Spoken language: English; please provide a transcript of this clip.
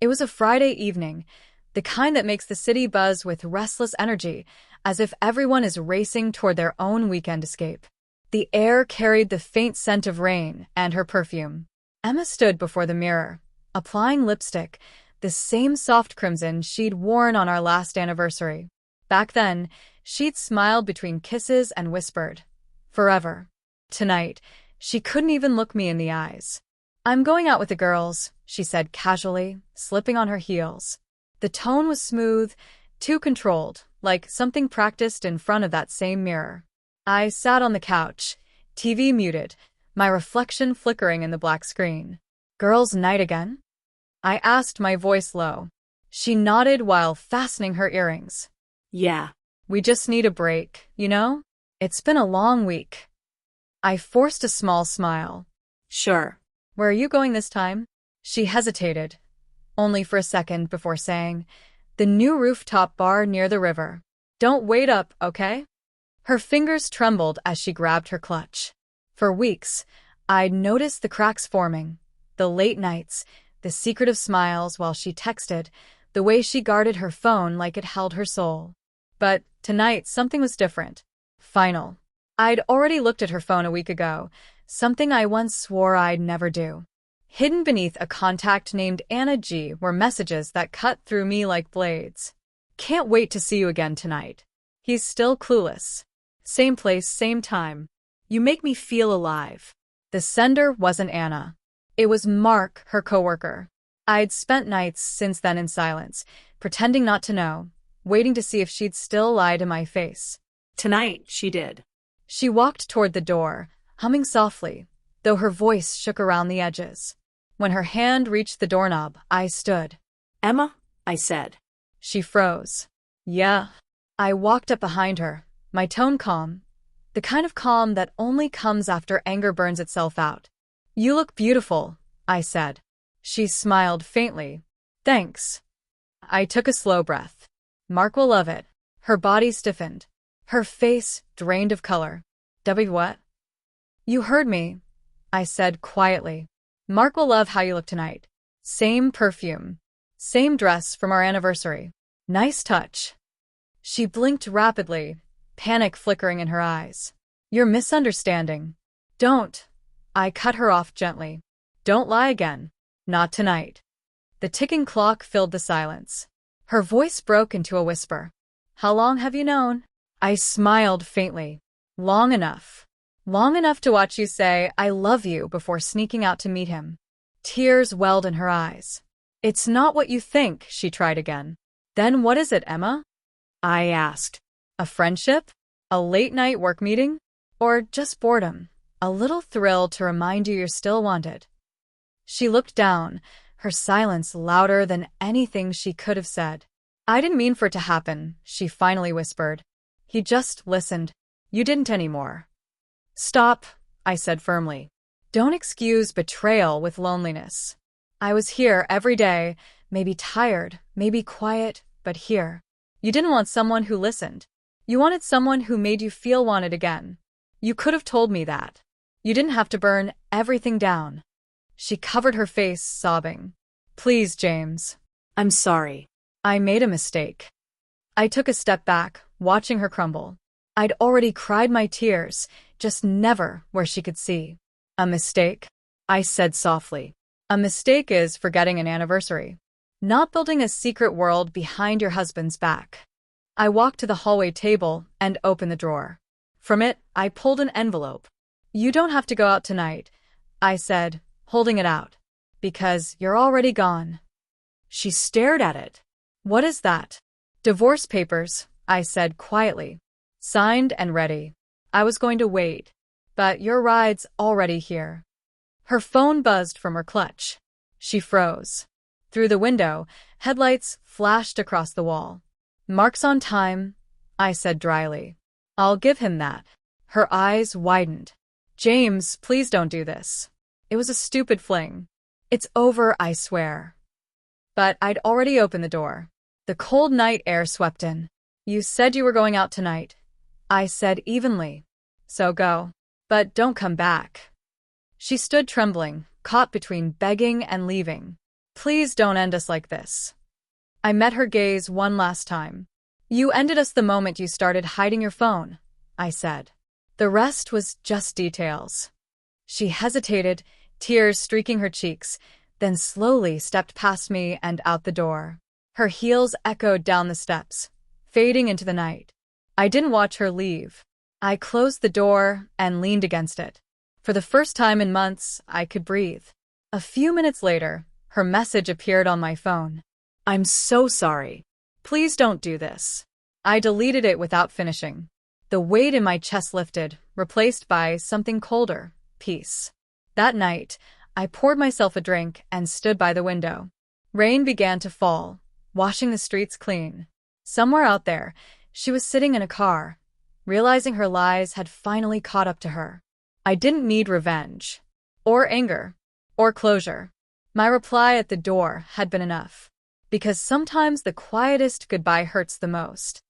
It was a Friday evening, the kind that makes the city buzz with restless energy, as if everyone is racing toward their own weekend escape. The air carried the faint scent of rain and her perfume. Emma stood before the mirror, applying lipstick, the same soft crimson she'd worn on our last anniversary. Back then, she'd smiled between kisses and whispered, "Forever." Tonight, she couldn't even look me in the eyes. "I'm going out with the girls," she said casually, slipping on her heels. The tone was smooth, too controlled, like something practiced in front of that same mirror. I sat on the couch, TV muted, my reflection flickering in the black screen. "Girls' night again?" I asked, my voice low. She nodded while fastening her earrings. "Yeah. "We just need a break, you know? It's been a long week." I forced a small smile. Sure." "Where are you going this time?" She hesitated, only for a second before saying, "The new rooftop bar near the river. Don't wait up, okay?" Her fingers trembled as she grabbed her clutch. For weeks, I'd noticed the cracks forming, the late nights, the secretive smiles while she texted, the way she guarded her phone like it held her soul. But tonight, something was different. Final. I'd already looked at her phone a week ago, something I once swore I'd never do. Hidden beneath a contact named Anna G were messages that cut through me like blades. "Can't wait to see you again tonight." He's still clueless. Same place, same time. You make me feel alive. The sender wasn't Anna. It was Mark, her coworker. I'd spent nights since then in silence, pretending not to know, waiting to see if she'd still lie to my face. Tonight, she did. She walked toward the door, humming softly, though her voice shook around the edges. When her hand reached the doorknob, I stood. "Emma," I said. She froze. "Yeah." I walked up behind her, my tone calm, the kind of calm that only comes after anger burns itself out. "You look beautiful," I said. She smiled faintly. "Thanks." I took a slow breath. "Mark will love it." Her body stiffened. Her face drained of color. What? "You heard me," I said quietly. "Mark will love how you look tonight. Same perfume. Same dress from our anniversary. Nice touch." She blinked rapidly, panic flickering in her eyes. "You're misunderstanding." "Don't." I cut her off gently. "Don't lie again. Not tonight." The ticking clock filled the silence. Her voice broke into a whisper. "How long have you known?" I smiled faintly. "Long enough. Long enough to watch you say, 'I love you' before sneaking out to meet him." Tears welled in her eyes. "It's not what you think," she tried again. "Then what is it, Emma?" I asked. "A friendship? A late-night work meeting? Or just boredom? A little thrill to remind you you're still wanted?" She looked down, her silence louder than anything she could have said. "I didn't mean for it to happen," she finally whispered. "He just listened. You didn't anymore." "Stop," I said firmly. "Don't excuse betrayal with loneliness. I was here every day, maybe tired, maybe quiet, but here. You didn't want someone who listened. You wanted someone who made you feel wanted again. You could have told me that. You didn't have to burn everything down." She covered her face, sobbing. "Please, James." "I'm sorry." "I made a mistake." I took a step back, watching her crumble. I'd already cried my tears, just never where she could see. "A mistake?" I said softly. "A mistake is forgetting an anniversary. Not building a secret world behind your husband's back." I walked to the hallway table and opened the drawer. From it, I pulled an envelope. "You don't have to go out tonight," I said, holding it out. "Because you're already gone." She stared at it. "What is that?" "Divorce papers," I said quietly. "Signed and ready. I was going to wait. But your ride's already here." Her phone buzzed from her clutch. She froze. Through the window, headlights flashed across the wall. "Mark's on time," I said dryly. "I'll give him that." Her eyes widened. "James, please don't do this. It was a stupid fling. It's over, I swear." But I'd already opened the door. The cold night air swept in. "You said you were going out tonight," I said evenly. "So go. But don't come back." She stood trembling, caught between begging and leaving. Please don't end us like this. I met her gaze one last time. You ended us the moment you started hiding your phone, I said. The rest was just details. She hesitated, tears streaking her cheeks, then slowly stepped past me and out the door. Her heels echoed down the steps, fading into the night. I didn't watch her leave. I closed the door and leaned against it. For the first time in months, I could breathe. A few minutes later, her message appeared on my phone. I'm so sorry. Please don't do this. I deleted it without finishing. The weight in my chest lifted, replaced by something colder, peace. That night, I poured myself a drink and stood by the window. Rain began to fall, washing the streets clean. Somewhere out there, she was sitting in a car, realizing her lies had finally caught up to her. I didn't need revenge, or anger, or closure. My reply at the door had been enough. Because sometimes the quietest goodbye hurts the most.